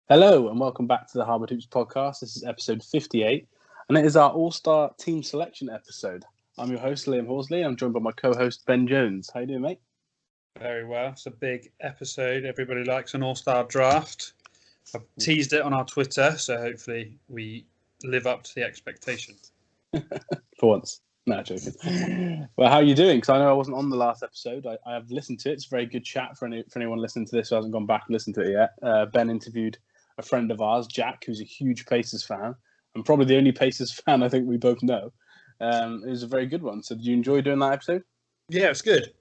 Hello and welcome back to the Hardwood Hoops podcast. This is episode 58 and it is our all-star team selection episode. I'm your host, Liam Horsley. I'm joined by my co-host, Ben Jones. How you doing, mate? Very well. It's a big episode. Everybody likes an all-star draft. I've teased it on our Twitter, so hopefully we live up to the expectation. For once. No, joking. Well, how are you doing? Because I know I wasn't on the last episode. I have listened to it. It's a very good chat for anyone listening to this who hasn't gone back and listened to it yet. Ben interviewed a friend of ours, Jack, who's a huge Pacers fan, and probably the only Pacers fan I think we both know. It was a very good one. So did you enjoy doing that episode? Yeah, it's good.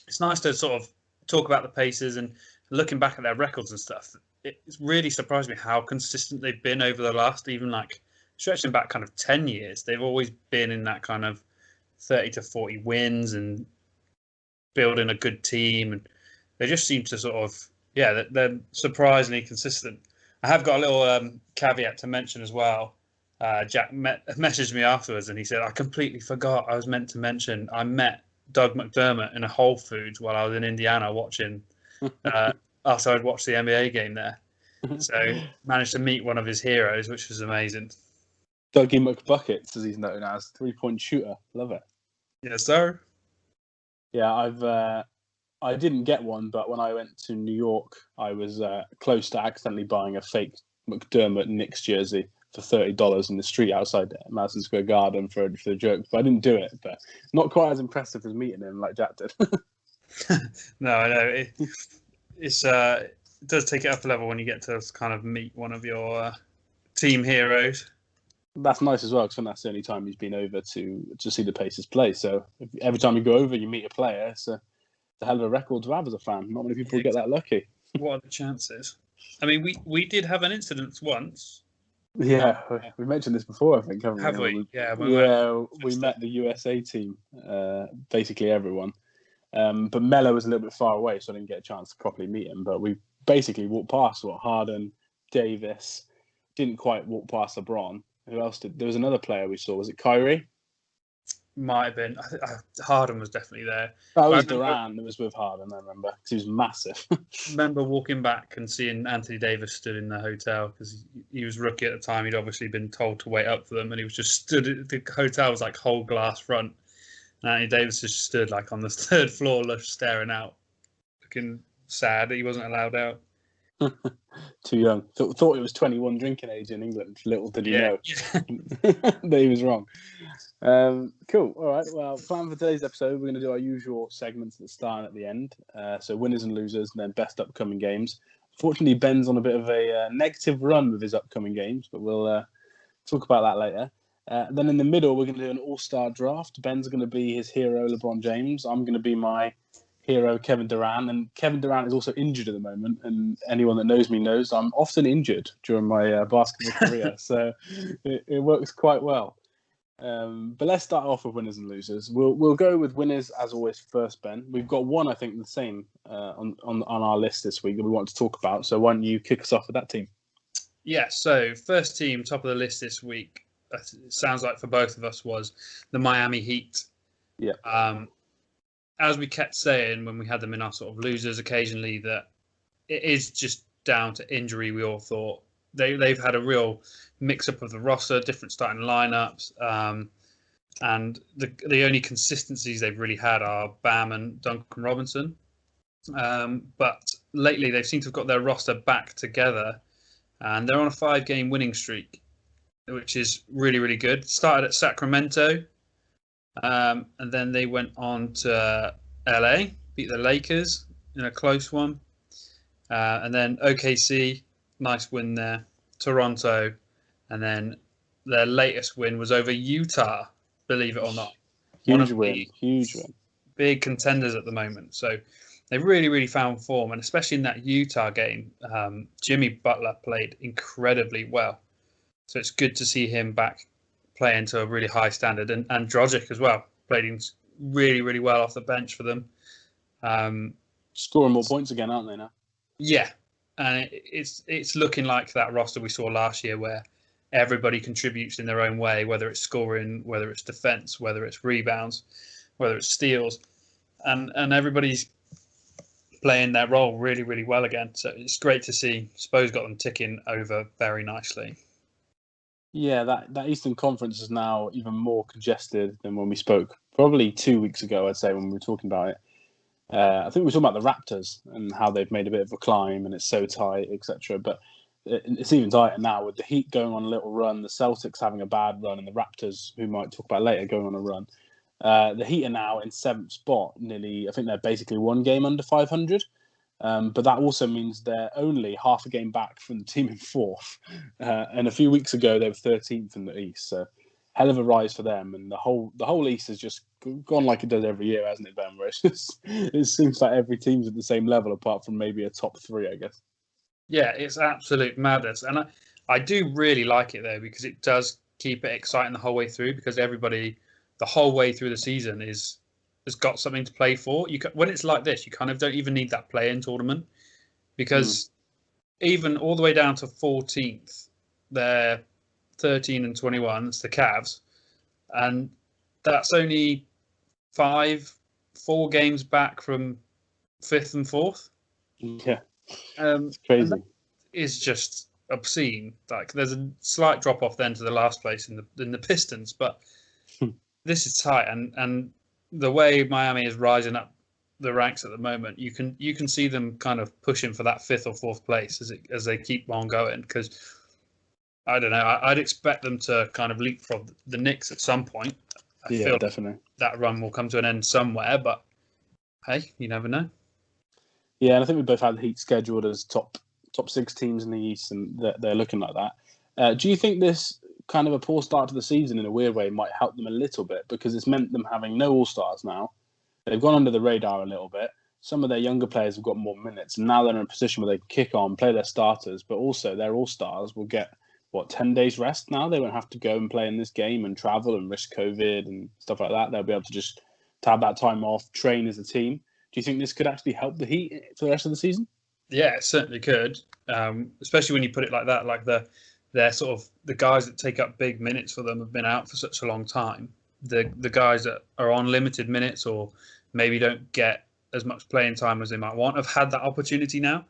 It's nice to sort of talk about the Pacers and looking back at their records and stuff. It's really surprised me how consistent they've been over the last, even like stretching back kind of 10 years. They've always been in that kind of 30 to 40 wins and building a good team. And they just seem to sort of, they're surprisingly consistent. I have got a little caveat to mention as well. Jack messaged me afterwards and he said, I completely forgot I was meant to mention I met Doug McDermott in a Whole Foods while I was in Indiana watching, after I'd watched the NBA game there. So managed to meet one of his heroes, which was amazing. Dougie McBuckets, as he's known as, three-point shooter. Love it. Yes, sir. Yeah, I didn't get one, but when I went to New York, I was close to accidentally buying a fake McDermott Knicks jersey for $30 in the street outside Madison Square Garden for the joke. But I didn't do it, but not quite as impressive as meeting him like Jack did. No, I know. It does take it up a level when you get to kind of meet one of your team heroes. That's nice as well, because that's the only time he's been over to see the Pacers play. So every time you go over, you meet a player. It's a hell of a record to have as a fan. Not many people get that lucky. What are the chances? I mean, we did have an incident once. Yeah, we mentioned this before, I think, haven't we? Have we? Yeah, we met the USA team, basically everyone. But Melo was a little bit far away, so I didn't get a chance to properly meet him. But we basically walked past Harden, Davis, didn't quite walk past LeBron. Who else did? There was another player we saw. Was it Kyrie? Might have been. Harden was definitely there. That was Durant that was with Harden, I remember, because he was massive. Remember walking back and seeing Anthony Davis stood in the hotel because he was rookie at the time. He'd obviously been told to wait up for them, and he was just stood. The hotel was like whole glass front, and Anthony Davis just stood like on the third floor, staring out, looking sad that he wasn't allowed out. Too young. Thought it was 21 drinking age in England. Little did he know that he was wrong. Cool. All right. Well, plan for today's episode, we're going to do our usual segments at the start and at the end. So winners and losers, and then best upcoming games. Fortunately, Ben's on a bit of a negative run with his upcoming games, but we'll talk about that later. Then in the middle, we're going to do an all-star draft. Ben's going to be his hero, LeBron James. I'm going to be my hero, Kevin Durant. And Kevin Durant is also injured at the moment. And anyone that knows me knows I'm often injured during my basketball career. So it works quite well. But let's start off with winners and losers. We'll go with winners as always first, Ben. We've got one, I think, the same on our list this week that we want to talk about. So why don't you kick us off with that team? Yeah, so first team, top of the list this week, it sounds like for both of us, was the Miami Heat. Yeah. As we kept saying when we had them in our sort of losers occasionally, that it is just down to injury. We all thought they've had a real mix-up of the roster, different starting lineups, and the only consistencies they've really had are Bam and Duncan Robinson. But lately they seem to have got their roster back together, and they're on a 5-game winning streak, which is really, really good. Started at Sacramento, and then they went on to LA, beat the Lakers in a close one, and then OKC, nice win there. Toronto, and then their latest win was over Utah, believe it or not. Huge win. Big contenders at the moment. So they really, really found form, and especially in that Utah game, Jimmy Butler played incredibly well. So it's good to see him back playing to a really high standard, and Dragic as well, played really, really well off the bench for them. Scoring more points again, aren't they now? Yeah. And it's looking like that roster we saw last year where everybody contributes in their own way, whether it's scoring, whether it's defense, whether it's rebounds, whether it's steals. And everybody's playing their role really, really well again. So it's great to see Spurs got them ticking over very nicely. Yeah, that Eastern Conference is now even more congested than when we spoke probably 2 weeks ago, I'd say, when we were talking about it. I think we were talking about the Raptors and how they've made a bit of a climb and it's so tight, etc. But it's even tighter now with the Heat going on a little run, the Celtics having a bad run, and the Raptors, who we might talk about later, going on a run. The Heat are now in 7th spot, nearly. I think they're basically one game under 500. But that also means they're only half a game back from the team in 4th. And a few weeks ago, they were 13th in the East. So hell of a rise for them. And the whole East has just gone like it does every year, hasn't it, Ben? Where it seems like every team's at the same level, apart from maybe a top 3, I guess. Yeah, it's absolute madness. And I do really like it, though, because it does keep it exciting the whole way through, because everybody, the whole way through the season, has got something to play for. When it's like this, you kind of don't even need that play-in tournament, because even all the way down to 14th, they're 13 and 21. It's the Cavs, and that's only 4 games back from 5th and 4th. Yeah, It's crazy. Is just obscene. Like there's a slight drop off then to the last place in the Pistons, but this is tight, and the way Miami is rising up the ranks at the moment, you can see them kind of pushing for that 5th or 4th place as they keep on going. Because I don't know, I'd expect them to kind of leapfrog the Knicks at some point. I feel definitely that run will come to an end somewhere, but hey, you never know. Yeah, and I think we both had the Heat scheduled as top 6 teams in the East, and they're looking like that. Do you think this kind of a poor start to the season in a weird way might help them a little bit, because it's meant them having no All-Stars now? They've gone under the radar a little bit. Some of their younger players have got more minutes, and now they're in a position where they can kick on, play their starters, but also their All-Stars will get, 10 days rest now? They won't have to go and play in this game and travel and risk COVID and stuff like that. They'll be able to just have that time off, train as a team. Do you think this could actually help the Heat for the rest of the season? Yeah, it certainly could, especially when you put it like that. Like they're sort of the guys that take up big minutes for them have been out for such a long time. The guys that are on limited minutes or maybe don't get as much playing time as they might want have had that opportunity now.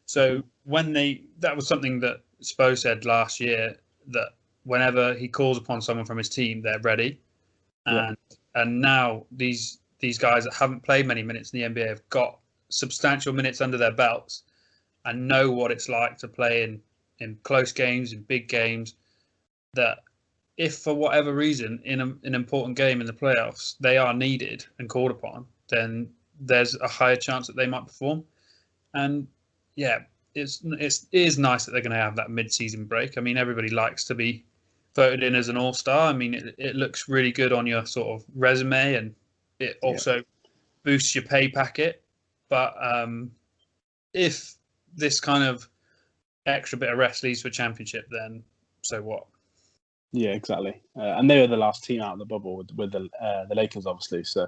So that was something that Spo said last year, that whenever he calls upon someone from his team, they're ready. And now these guys that haven't played many minutes in the NBA have got substantial minutes under their belts and know what it's like to play in close games, in big games, that if for whatever reason in an important game in the playoffs they are needed and called upon, then there's a higher chance that they might perform. And yeah, it is nice that they're going to have that mid-season break. I mean, everybody likes to be voted in as an all-star. I mean, it looks really good on your sort of resume, and it also boosts your pay packet. But if this kind of extra bit of rest leads to a championship, then so what? Yeah, exactly. And they were the last team out of the bubble with the Lakers, obviously. So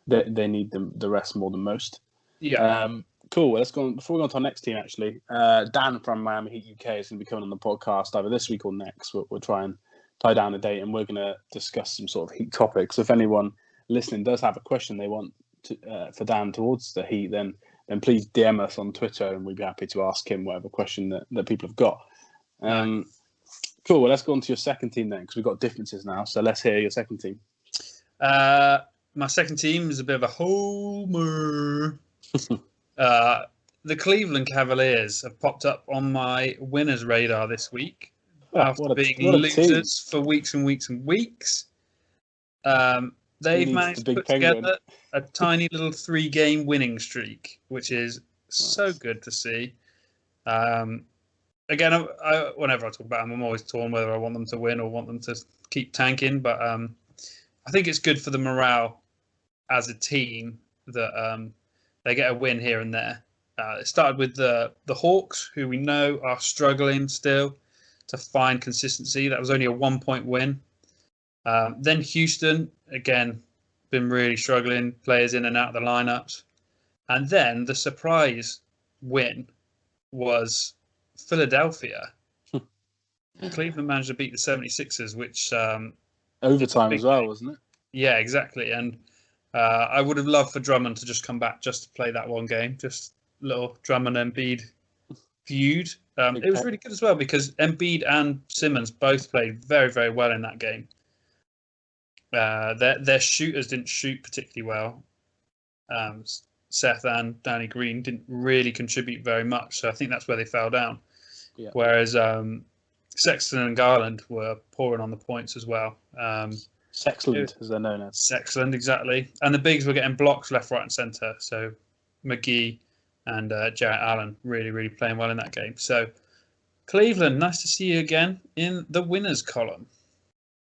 they need the rest more than most. Yeah. Cool. Well, let's go on. Before we go on to our next team, actually, Dan from Miami Heat UK is going to be coming on the podcast either this week or next. We'll try and tie down a date, and we're going to discuss some sort of Heat topics. If anyone listening does have a question they want for Dan towards the Heat, then please DM us on Twitter, and we'd be happy to ask him whatever question that people have got. Cool. Well, let's go on to your second team then, because we've got differences now. So let's hear your second team. My second team is a bit of a homer. The Cleveland Cavaliers have popped up on my winners radar this week after being losers for weeks and weeks and weeks. They've managed to put together a tiny little 3-game winning streak, which is so good to see. Again, whenever I talk about them, I'm always torn whether I want them to win or want them to keep tanking. But I think it's good for the morale as a team that they get a win here and there. It started with the Hawks, who we know are struggling still to find consistency. That was only a 1-point win. Then Houston, again, been really struggling, players in and out of the lineups. And then the surprise win was Philadelphia. Cleveland managed to beat the 76ers, which... overtime as well, wasn't it? Yeah, exactly. And I would have loved for Drummond to just come back just to play that one game, just little Drummond Embiid feud. It was really good as well because Embiid and Simmons both played very, very well in that game. Their shooters didn't shoot particularly well. Seth and Danny Green didn't really contribute very much, so I think that's where they fell down. Yeah. Whereas Sexton and Garland were pouring on the points as well. Sexland, as they're known as. Sexland, exactly. And the bigs were getting blocks left, right, and centre. So McGee and Jarrett Allen really, really playing well in that game. So Cleveland, nice to see you again in the winners column.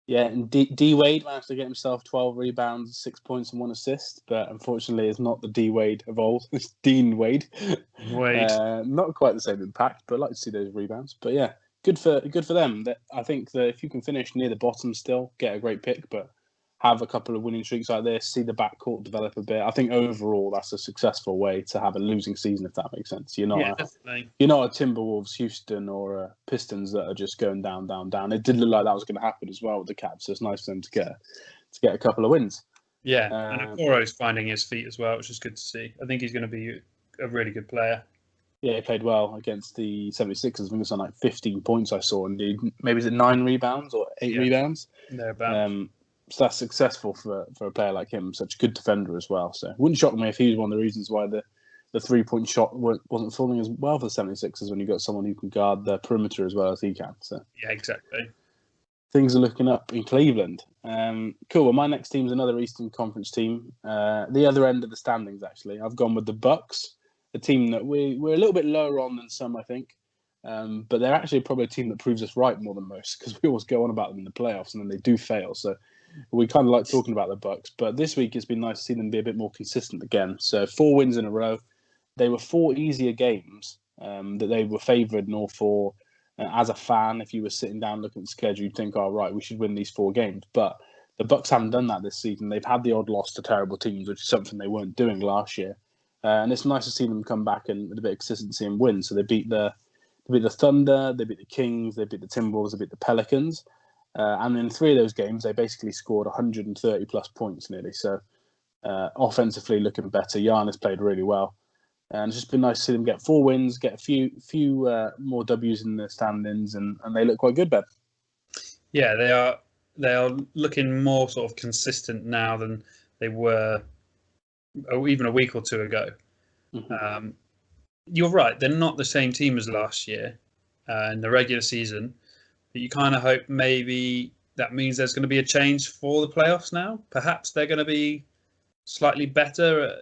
Yeah, and D Wade managed to get himself 12 rebounds, 6 points, and 1 assist, but unfortunately, it's not the D Wade of old. It's Dean Wade. Not quite the same impact, but I'd like to see those rebounds. But yeah, good for them. I think that if you can finish near the bottom still, get a great pick, but have a couple of winning streaks like this, see the backcourt develop a bit. I think overall that's a successful way to have a losing season, if that makes sense. You're not a Timberwolves, Houston, or a Pistons that are just going down, down, down. It did look like that was going to happen as well with the Cavs, so it's nice for them to get a couple of wins. Yeah, and Okoro's finding his feet as well, which is good to see. I think he's going to be a really good player. Yeah, he played well against the 76ers. I think it's on like 15 points I saw, and maybe is it 9 rebounds or 8 rebounds? Thereabouts. So that's successful for a player like him, such a good defender as well. So it wouldn't shock me if he was one of the reasons why the 3-point shot wasn't falling as well for the 76ers when you got someone who can guard the perimeter as well as he can. So yeah, exactly. Things are looking up in Cleveland. Cool. Well, my next team's another Eastern Conference team. The other end of the standings, actually. I've gone with the Bucks, a team that we're a little bit lower on than some, I think. But they're actually probably a team that proves us right more than most because we always go on about them in the playoffs and then they do fail. So we kind of like talking about the Bucks, but this week it's been nice to see them be a bit more consistent again. So 4 wins in a row. They were 4 easier games that they were favoured in all 4. As a fan, if you were sitting down looking at the schedule, you'd think, "Oh, right, we should win these 4 games." But the Bucks haven't done that this season. They've had the odd loss to terrible teams, which is something they weren't doing last year. And it's nice to see them come back and with a bit of consistency and win. So they beat the Thunder, they beat the Kings, they beat the Timberwolves, they beat the Pelicans. And in 3 of those games, they basically scored 130 plus points nearly. So offensively looking better. Giannis played really well. And it's just been nice to see them get 4 wins, get a few more W's in the standings, and they look quite good, Ben. Yeah, they are looking more sort of consistent now than they were even a week or 2 ago. Mm-hmm. You're right, they're not the same team as last year in the regular season. But you kind of hope maybe that means there's going to be a change for the playoffs now. Perhaps they're going to be slightly better.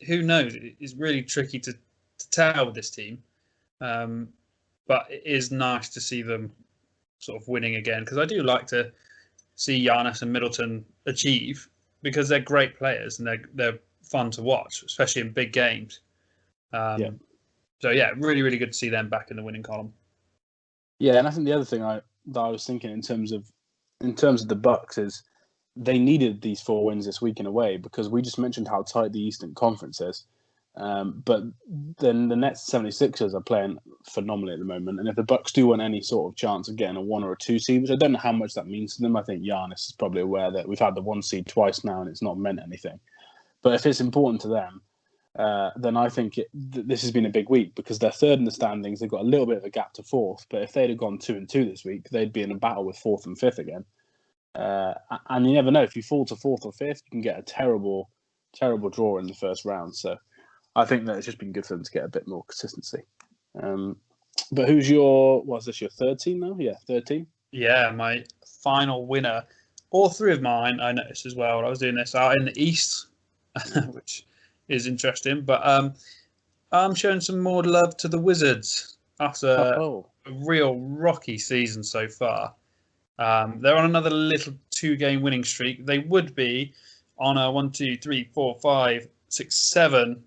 Who knows? It's really tricky to tell with this team. But it is nice to see them sort of winning again because I do like to see Giannis and Middleton achieve because they're great players and they're fun to watch, especially in big games. So, yeah, really, really good to see them back in the winning column. Yeah, and I think the other thing that I was thinking in terms of the Bucks is they needed these 4 wins this week in a way because we just mentioned how tight the Eastern Conference is. But then the Nets 76ers are playing phenomenally at the moment. And if the Bucks do want any sort of chance of getting a 1 or a 2 seed, which I don't know how much that means to them, I think Giannis is probably aware that we've had the 1 seed twice now and it's not meant anything. But if it's important to them, then I think this has been a big week because they're 3rd in the standings. They've got a little bit of a gap to 4th, but if they'd have gone 2-2 this week, they'd be in a battle with 4th and 5th again. And you never know, if you fall to 4th or 5th, you can get a terrible draw in the first round. So I think that it's just been good for them to get a bit more consistency. But who's what's this, your 3rd team now? Yeah, 3rd team. Yeah, my final winner. All 3 of mine, I noticed as well when I was doing this, are in the East, which is interesting. But I'm showing some more love to the Wizards after a real rocky season so far. They're on another little 2-game winning streak. They would be on a 1, 2, 3, 4, 5, 6, 7,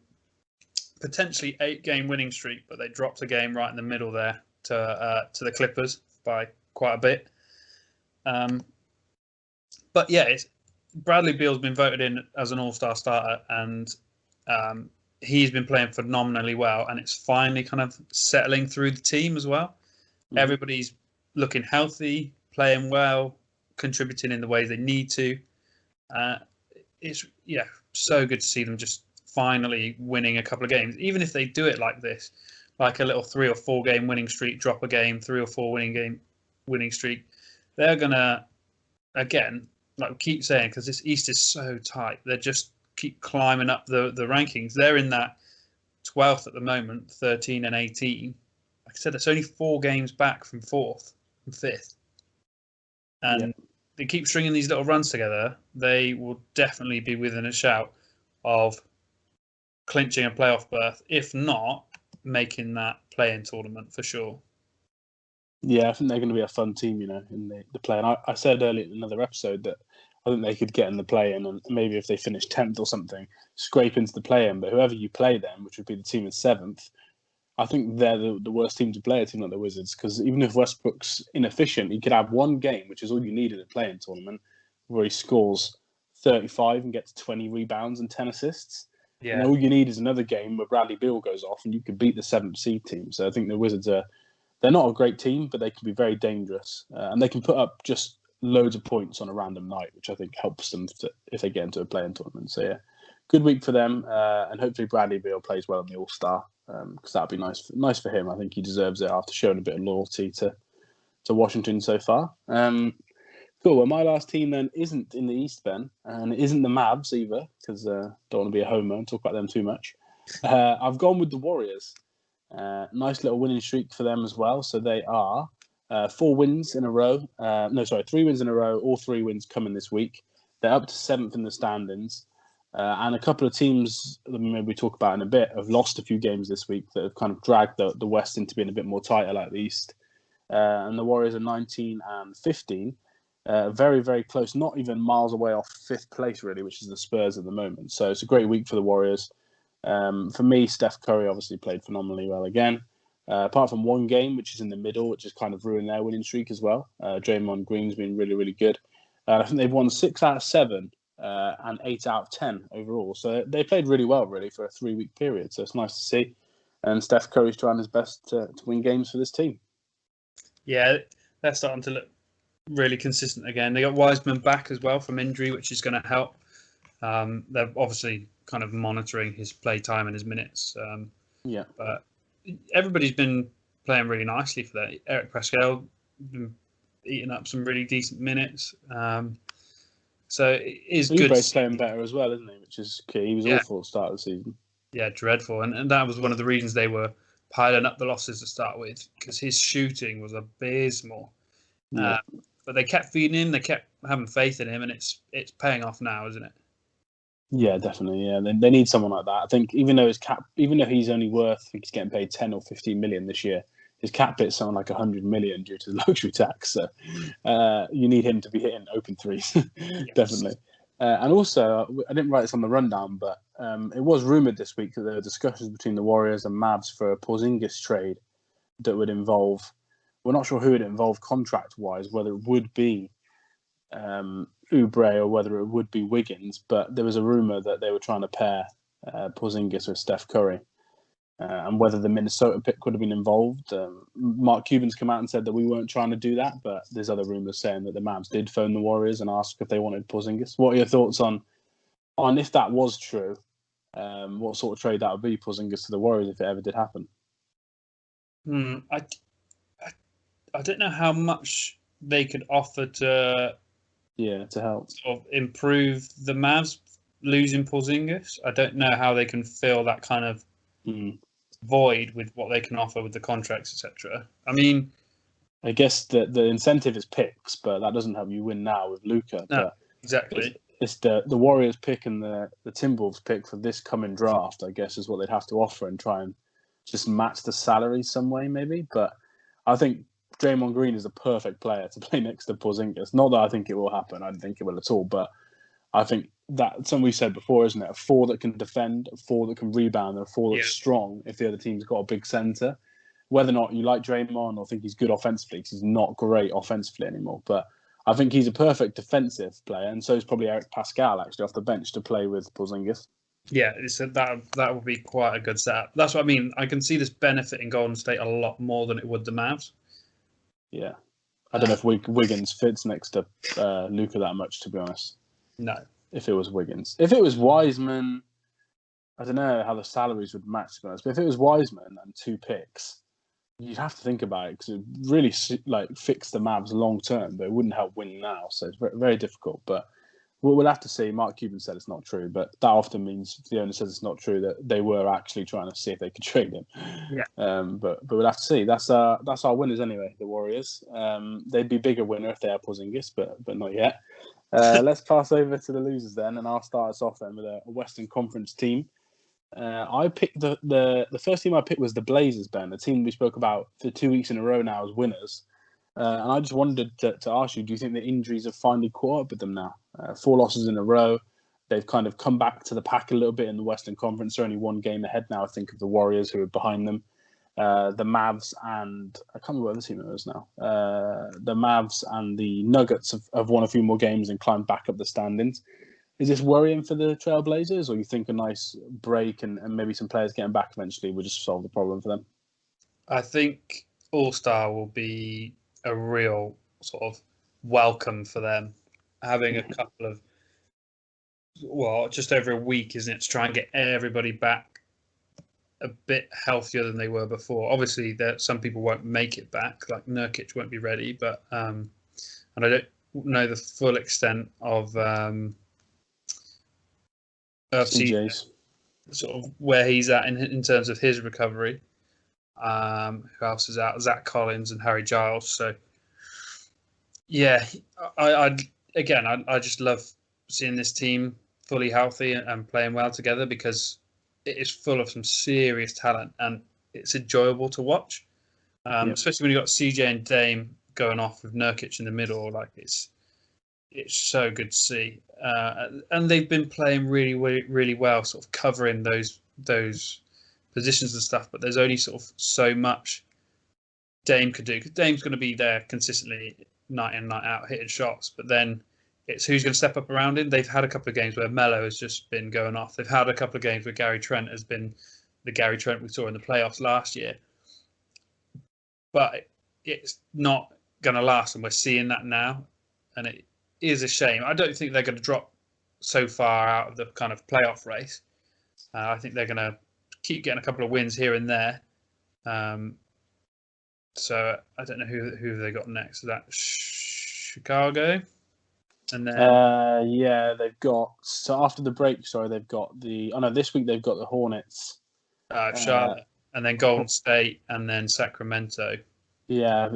potentially 8-game winning streak, but they dropped a game right in the middle there to the Clippers by quite a bit. But yeah, Bradley Beal's been voted in as an all-star starter, and he's been playing phenomenally well, and it's finally kind of settling through the team as well. Mm-hmm. Everybody's looking healthy, playing well, contributing in the ways they need to. It's so good to see them just finally winning a couple of games. Even if they do it like this, like a little 3 or 4 game winning streak, drop a game, 3 or 4 winning streak, they're gonna, again, like we keep saying, because this East is so tight, they just keep climbing up the rankings. They're in that 12th at the moment, 13 and 18. Like I said, it's only 4 games back from 4th and 5th. And they keep stringing these little runs together. They will definitely be within a shout of clinching a playoff berth, if not making that play-in tournament for sure. Yeah, I think they're going to be a fun team, in the play. And I said earlier in another episode that I think they could get in the play-in, and maybe if they finish 10th or something, scrape into the play-in. But whoever you play them, which would be the team in 7th, I think they're the worst team to play a team like the Wizards, because even if Westbrook's inefficient, he could have one game, which is all you need in a play-in tournament, where he scores 35 and gets 20 rebounds and 10 assists. Yeah. And all you need is another game where Bradley Beal goes off and you could beat the 7th seed team. So I think the Wizards they're not a great team, but they can be very dangerous. And they can put up just loads of points on a random night, which I think helps them if they get into a play-in tournament. So yeah, good week for them. And hopefully Bradley Beal plays well in the All-Star, because that'd be nice for him. I think he deserves it after showing a bit of loyalty to Washington so far. Cool. Well, my last team then isn't in the East, Ben, and it isn't the Mavs either, because don't want to be a homer and talk about them too much. I've gone with the Warriors. Nice little winning streak for them as well. So they are 4 wins in a row. 3 wins in a row. All 3 wins coming this week. They're up to 7th in the standings. And a couple of teams that maybe we talk about in a bit have lost a few games this week that have kind of dragged the West into being a bit more tighter like the East. And the Warriors are 19 and 15. Very, very close, not even miles away off 5th place, really, which is the Spurs at the moment. So it's a great week for the Warriors. For me, Steph Curry obviously played phenomenally well again. Apart from one game, which is in the middle, which has kind of ruined their winning streak as well. Draymond Green's been really, really good. I think they've won 6 out of 7 and 8 out of 10 overall. So they played really well, really, for a 3-week period. So it's nice to see. And Steph Curry's trying his best to win games for this team. Yeah, they're starting to look really consistent again. They got Wiseman back as well from injury, which is going to help. They're obviously kind of monitoring his play time and his minutes. But everybody's been playing really nicely for that. Eric Pascal been eating up some really decent minutes. So it is good. Oubre's playing better as well, isn't he? Which is key. He was awful at the start of the season. Yeah, dreadful. And that was one of the reasons they were piling up the losses to start with, because his shooting was abysmal. Yeah. But they kept feeding him. They kept having faith in him, and it's paying off now, isn't it? Yeah, definitely. Yeah, they need someone like that. I think even though he's only worth, I think he's getting paid 10 or 15 million this year, his cap hit's something like 100 million due to the luxury tax. So you need him to be hitting open threes, definitely. And also, I didn't write this on the rundown, but it was rumored this week that there were discussions between the Warriors and Mavs for a Porzingis trade that would involve. We're not sure who it involved contract-wise, whether it would be Oubre or whether it would be Wiggins, but there was a rumor that they were trying to pair Porzingis with Steph Curry, and whether the Minnesota pick would have been involved. Mark Cuban's come out and said that we weren't trying to do that, but there's other rumors saying that the Mavs did phone the Warriors and ask if they wanted Porzingis. What are your thoughts on if that was true? What sort of trade that would be, Porzingis to the Warriors, if it ever did happen? I don't know how much they could offer to help sort of improve the Mavs losing Porzingis. I don't know how they can fill that kind of void with what they can offer with the contracts, etc. I mean, I guess the incentive is picks, but that doesn't help you win now with Luka. No, exactly. It's the Warriors pick and the Timberwolves pick for this coming draft, I guess, is what they'd have to offer and try and just match the salary some way, maybe. But I think Draymond Green is the perfect player to play next to Porzingis. Not that I think it will happen. I don't think it will at all. But I think that's something we said before, isn't it? A 4 that can defend, a 4 that can rebound, and a 4 that's strong if the other team's got a big centre. Whether or not you like Draymond or think he's good offensively, because he's not great offensively anymore. But I think he's a perfect defensive player, and so is probably Eric Pascal, actually, off the bench to play with Porzingis. Yeah, that would be quite a good setup. That's what I mean. I can see this benefiting Golden State a lot more than it would the Mavs. Yeah. I don't know if Wiggins fits next to Luka that much, to be honest. No. If it was Wiggins. If it was Wiseman, I don't know how the salaries would match, to be honest. But if it was Wiseman and 2 picks, you'd have to think about it because it would really fix the Mavs long term, but it wouldn't help win now. So it's very, very difficult. But we'll have to see. Mark Cuban said it's not true, but that often means if the owner says it's not true, that they were actually trying to see if they could trade him. Yeah. But we'll have to see. That's our winners anyway. The Warriors. They'd be bigger winner if they had Porzingis, but not yet. Let's pass over to the losers then, and I'll start us off then with a Western Conference team. I picked the first team I picked was the Blazers, Ben, a team we spoke about for 2 weeks in a row now as winners. And I just wanted to ask you, do you think the injuries have finally caught up with them now? 4 losses in a row. They've kind of come back to the pack a little bit in the Western Conference. They're only 1 game ahead now, I think, of the Warriors, who are behind them. The Mavs and I can't remember what other team it was now. The Mavs and the Nuggets have won a few more games and climbed back up the standings. Is this worrying for the Trailblazers, or you think a nice break and maybe some players getting back eventually will just solve the problem for them? I think All-Star will be a real sort of welcome for them. Having a couple of, just over a week, isn't it, to try and get everybody back a bit healthier than they were before. Obviously, some people won't make it back, like Nurkic won't be ready, but and I don't know the full extent of CJ's. Sort of where he's at in terms of his recovery. Who else is out? Zach Collins and Harry Giles. So, yeah, I just love seeing this team fully healthy and playing well together because it is full of some serious talent and it's enjoyable to watch. Especially when you got CJ and Dame going off with Nurkic in the middle, like it's so good to see. And they've been playing really, really, really well, sort of covering those positions and stuff. But there's only sort of so much Dame could do. Because Dame's going to be there consistently, night in, night out, hitting shots. But then it's who's going to step up around him. They've had a couple of games where Melo has just been going off. They've had a couple of games where Gary Trent has been the Gary Trent we saw in the playoffs last year. But it's not going to last, and we're seeing that now. And it is a shame. I don't think they're going to drop so far out of the kind of playoff race. I think they're going to keep getting a couple of wins here and there. So I don't know who they got next. Is that Chicago? And then they've got after the break. Sorry, they've got this week they've got the Hornets, Charlotte, and then Golden State, and then Sacramento. Yeah,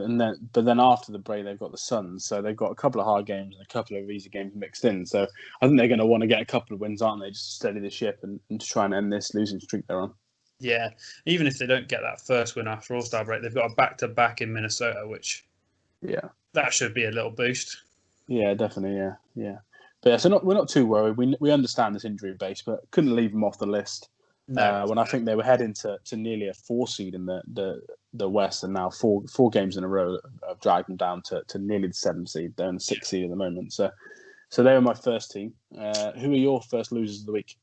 but then after the break they've got the Suns, so they've got a couple of hard games and a couple of easy games mixed in. So I think they're going to want to get a couple of wins, aren't they? Just to steady the ship and to try and end this losing streak they're on. Yeah, even if they don't get that first win after All-Star break, they've got a back-to-back in Minnesota, which that should be a little boost. Yeah, definitely. Yeah. But so we're not too worried. We understand this injury base, but couldn't leave them off the list. When I think they were heading to nearly a 4 seed in the West, and now four games in a row have dragged them down to nearly the 7 seed. They're in the 6 seed at the moment. So they were my first team. Who are your first losers of the week?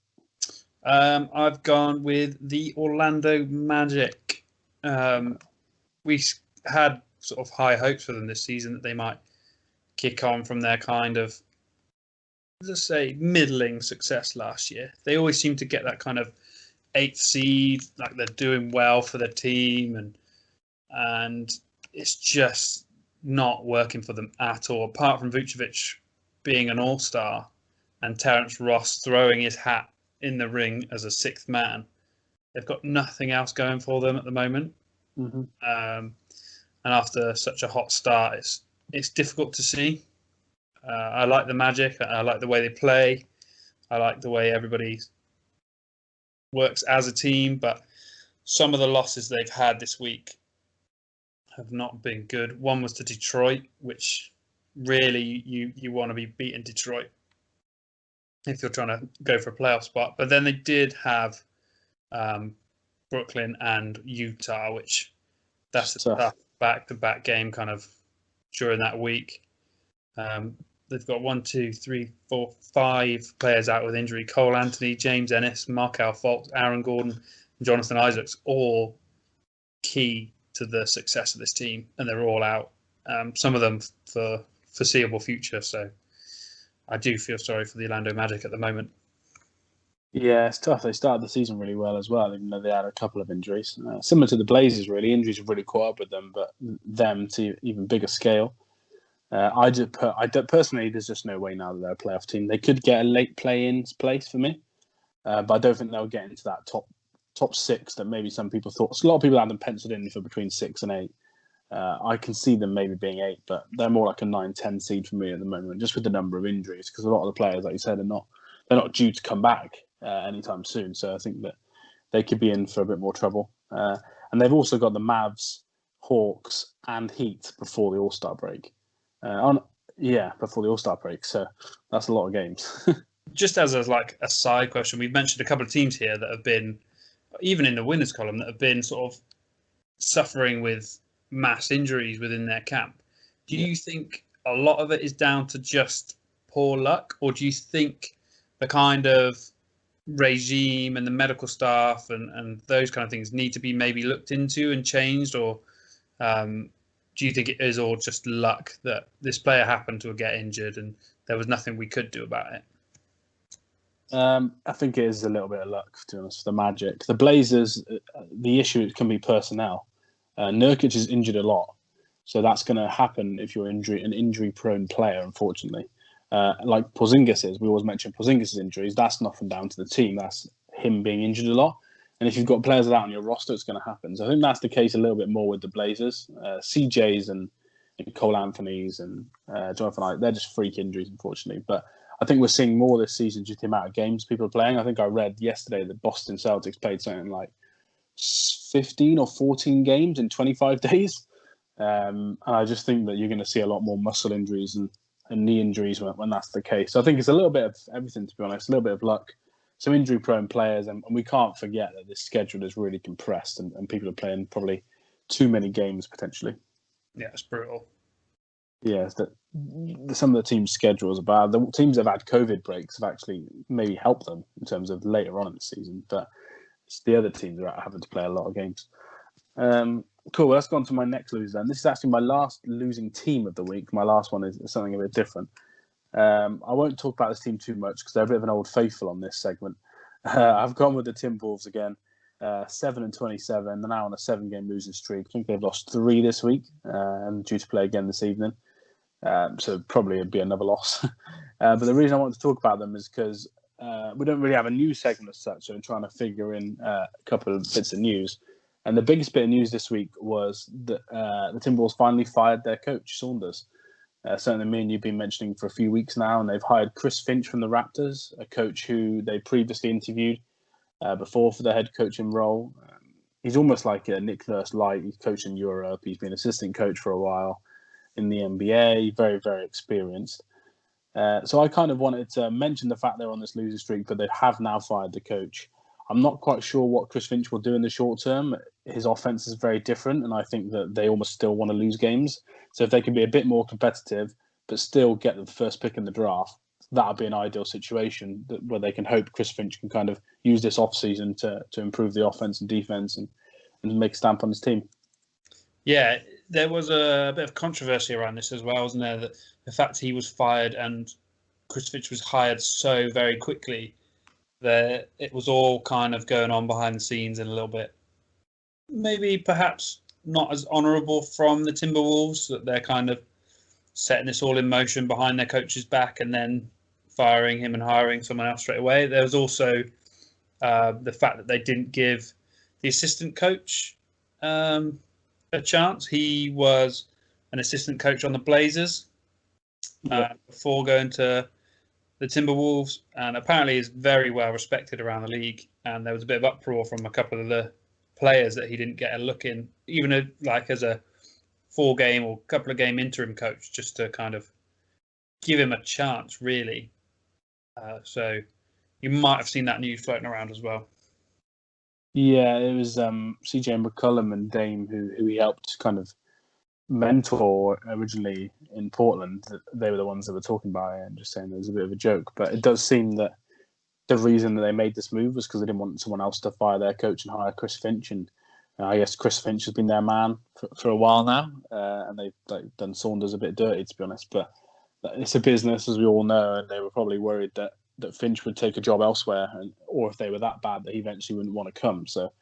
I've gone with the Orlando Magic. We had sort of high hopes for them this season that they might kick on from their kind of, let's say, middling success last year. They always seem to get that kind of 8th seed, like they're doing well for their team, and it's just not working for them at all. Apart from Vucevic being an all-star and Terrence Ross throwing his hat in the ring as a 6th man, they've got nothing else going for them at the moment. Mm-hmm. And after such a hot start, it's difficult to see. I like the Magic. I like the way they play. I like the way everybody works as a team, but some of the losses they've had this week have not been good. One was to Detroit, which really you want to be beating Detroit if you're trying to go for a playoff spot. But then they did have Brooklyn and Utah, which that's a tough back-to-back game kind of during that week. They've got 1, 2, 3, 4, 5 players out with injury. Cole Anthony, James Ennis, Markelle Fultz, Aaron Gordon, and Jonathan Isaacs, all key to the success of this team, and they're all out. Some of them for foreseeable future. So I do feel sorry for the Orlando Magic at the moment. Yeah, it's tough. They started the season really well as well, even though they had a couple of injuries. Similar to the Blazers, really. Injuries have really caught up with them, but them to even bigger scale. Personally, there's just no way now that they're a playoff team. They could get a late play-in place for me, but I don't think they'll get into that top six that maybe some people thought. So a lot of people had them penciled in for between 6 and 8. I can see them maybe being 8, but they're more like a 9-10 seed for me at the moment, just with the number of injuries, because a lot of the players, like you said, they're not due to come back anytime soon. So I think that they could be in for a bit more trouble. And they've also got the Mavs, Hawks, and Heat before the All-Star break. Before the All-Star break. So that's a lot of games. Just as a side question, we've mentioned a couple of teams here that have been, even in the winners column, that have been sort of suffering with mass injuries within their camp. Do you think a lot of it is down to just poor luck, or do you think the kind of regime and the medical staff and those kind of things need to be maybe looked into and changed, or do you think it is all just luck that this player happened to get injured and there was nothing we could do about it? I think it is a little bit of luck, to be honest, for the Magic. The Blazers, the issue can be personnel. Nurkic is injured a lot, so that's going to happen if you're an injury-prone player, unfortunately. Like Porzingis is, we always mention Porzingis' injuries. That's nothing down to the team. That's him being injured a lot. And if you've got players like that on your roster, it's going to happen. So I think that's the case a little bit more with the Blazers. CJs and Cole Anthony's and Jonathan Isaac, they're just freak injuries, unfortunately. But I think we're seeing more this season due to the amount of games people are playing. I think I read yesterday that Boston Celtics played something like 15 or 14 games in 25 days. And I just think that you're going to see a lot more muscle injuries and knee injuries when that's the case. So I think it's a little bit of everything, to be honest. A little bit of luck, some injury-prone players, and we can't forget that this schedule is really compressed and people are playing probably too many games, potentially. Yeah, it's brutal. Yeah, some of the teams' schedules are bad. The teams that have had COVID breaks have actually maybe helped them in terms of later on in the season, but it's the other teams are having to play a lot of games. Cool. Well, let's go on to my next loser. And this is actually my last losing team of the week. My last one is something a bit different. I won't talk about this team too much because they're a bit of an old faithful on this segment. I've gone with the Timberwolves again. 7-27. They're now on a 7-game losing streak. I think they've lost 3 this week and due to play again this evening. So probably it'd be another loss. But the reason I want to talk about them is because we don't really have a news segment as such. So I'm trying to figure in a couple of bits of news. And the biggest bit of news this week was that the Timberwolves finally fired their coach, Saunders. Certainly me and you've been mentioning for a few weeks now, and they've hired Chris Finch from the Raptors, a coach who they previously interviewed before for the head coaching role. He's almost like a Nick Nurse light. He's coached in Europe. He's been assistant coach for a while in the NBA. Very, very experienced. So I kind of wanted to mention the fact they're on this losing streak, but they have now fired the coach. I'm not quite sure what Chris Finch will do in the short term. His offense is very different, and I think that they almost still want to lose games. So if they can be a bit more competitive, but still get the first pick in the draft, that would be an ideal situation where they can hope Chris Finch can kind of use this offseason to improve the offense and defense and make a stamp on his team. Yeah, there was a bit of controversy around this as well, wasn't there? That the fact he was fired and Chris Finch was hired so very quickly, that it was all kind of going on behind the scenes and a little bit, maybe perhaps not as honourable from the Timberwolves, that they're kind of setting this all in motion behind their coach's back and then firing him and hiring someone else straight away. There was also the fact that they didn't give the assistant coach a chance. He was an assistant coach on the Blazers before going to the Timberwolves, and apparently is very well respected around the league. And there was a bit of uproar from a couple of the players that he didn't get a look in, even as a 4-game or couple of game interim coach, just to kind of give him a chance, really. So you might have seen that news floating around as well. Yeah, it was CJ McCollum and Dame who he helped kind of mentor originally in Portland. They were the ones that were talking about it and just saying it was a bit of a joke. But it does seem that the reason that they made this move was because they didn't want someone else to fire their coach and hire Chris Finch. And I guess Chris Finch has been their man for a while now, and they've done Saunders a bit dirty, to be honest. But it's a business, as we all know, and they were probably worried that that Finch would take a job elsewhere, or if they were that bad that he eventually wouldn't want to come. So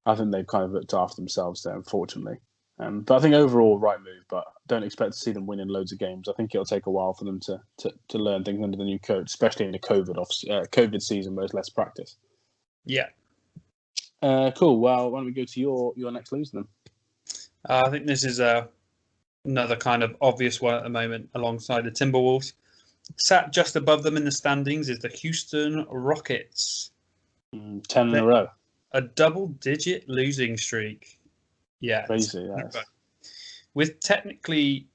I think they've kind of looked after themselves there, unfortunately. But I think overall, right move. But don't expect to see them winning loads of games. I think it'll take a while for them to learn things under the new coach, especially in the COVID season where there's less practice. Yeah. Cool. Well, why don't we go to your next loser then? I think this is another kind of obvious one at the moment, alongside the Timberwolves. Sat just above them in the standings is the Houston Rockets. 10 in a row. A double-digit losing streak. Yeah. Crazy, yes. With technically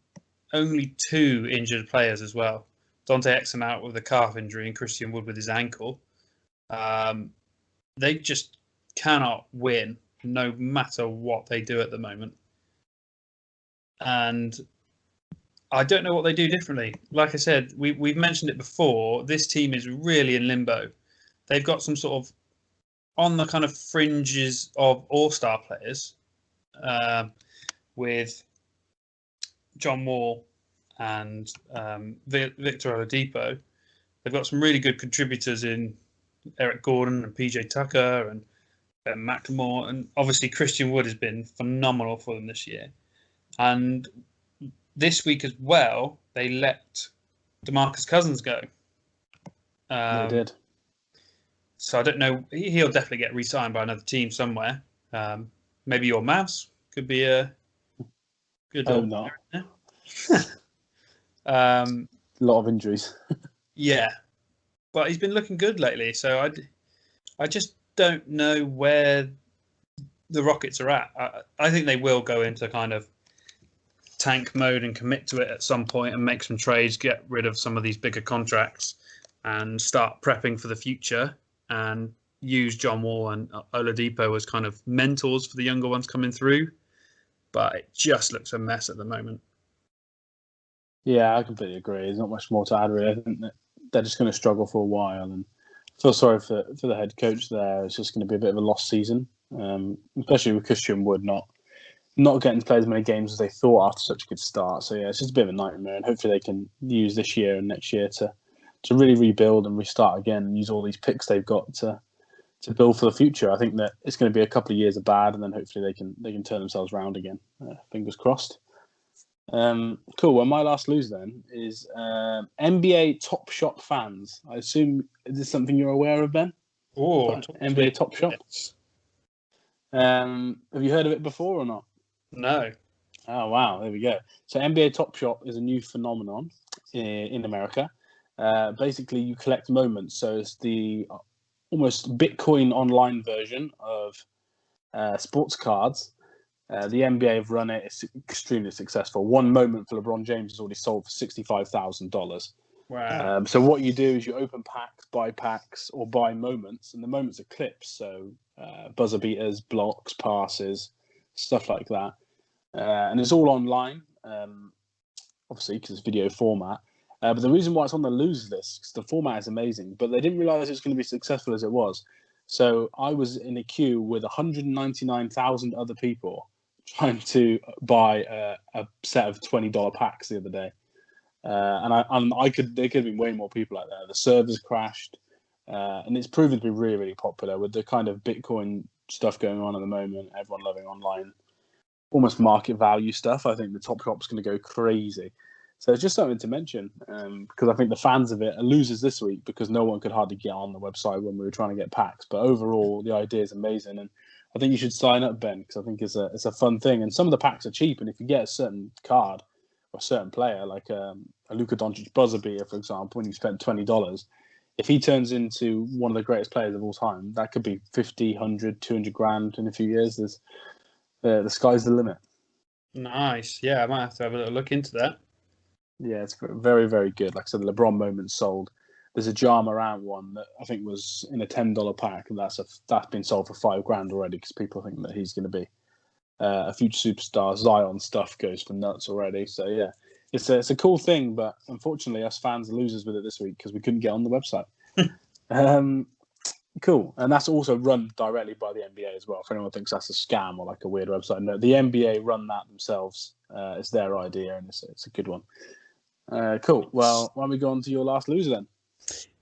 only 2 injured players as well. Dante Exum out with a calf injury and Christian Wood with his ankle. They just cannot win no matter what they do at the moment. And I don't know what they do differently. Like I said, we've mentioned it before. This team is really in limbo. They've got some sort of on the kind of fringes of all-star players with John Wall and Victor Oladipo. They've got some really good contributors in Eric Gordon and PJ Tucker and Ben McLemore. And obviously Christian Wood has been phenomenal for them this year. And this week as well, they let DeMarcus Cousins go. They did. So I don't know. He'll definitely get re-signed by another team somewhere. Maybe your Mavs could be a good. Oh, no. A lot of injuries. Yeah, but he's been looking good lately. So I just don't know where the Rockets are at. I think they will go into kind of tank mode and commit to it at some point and make some trades, get rid of some of these bigger contracts and start prepping for the future and use John Wall and Oladipo as kind of mentors for the younger ones coming through. But it just looks a mess at the moment. Yeah, I completely agree. There's not much more to add, really. I think that they're just going to struggle for a while. And I feel sorry for the head coach there. It's just going to be a bit of a lost season, especially with Christian Wood not getting to play as many games as they thought after such a good start. So, yeah, it's just a bit of a nightmare. And hopefully they can use this year and next year to really rebuild and restart again and use all these picks they've got to build for the future. I think that it's going to be a couple of years of bad, and then hopefully they can turn themselves around again. Fingers crossed. Cool. Well, my last lose then is NBA Top Shot fans. I assume, is this something you're aware of, Ben? Oh, NBA Top Shot. Have you heard of it before or not? No. Oh, wow. There we go. So NBA Top Shot is a new phenomenon in America. Basically, you collect moments. So it's the almost Bitcoin online version of sports cards. The NBA have run it. It's extremely successful. One moment for LeBron James has already sold for $65,000. Wow. So what you do is you open packs, buy packs, or buy moments, and the moments are clips. So buzzer beaters, blocks, passes, stuff like that. And it's all online, obviously, because it's video format. But the reason why it's on the losers list is because the format is amazing, but they didn't realize it was going to be successful as it was. So I was in a queue with 199,000 other people trying to buy a set of $20 packs the other day. There could have been way more people out there. The servers crashed, and it's proven to be really, really popular with the kind of Bitcoin stuff going on at the moment. Everyone loving online, almost market value stuff. I think the Top Shop's going to go crazy. So it's just something to mention because I think the fans of it are losers this week because no one could hardly get on the website when we were trying to get packs. But overall, the idea is amazing, and I think you should sign up, Ben, because I think it's a fun thing. And some of the packs are cheap, and if you get a certain card or a certain player, like a Luka Doncic buzzer beater, for example, when you spend $20, if he turns into one of the greatest players of all time, that could be 50, 100, 200 grand in a few years. The sky's the limit. Nice. Yeah, I might have to have a little look into that. Yeah, it's very, very good. Like I said, the LeBron moment sold. There's a Ja Morant one that I think was in a $10 pack, and that's been sold for $5,000 already because people think that he's going to be a future superstar. Zion stuff goes for nuts already. So yeah, it's a cool thing, but unfortunately, us fans are losers with it this week because we couldn't get on the website. Cool, and that's also run directly by the NBA as well. If anyone thinks that's a scam or like a weird website, no, the NBA run that themselves. It's their idea, and it's a good one. Cool. Well, why don't we go on to your last loser then?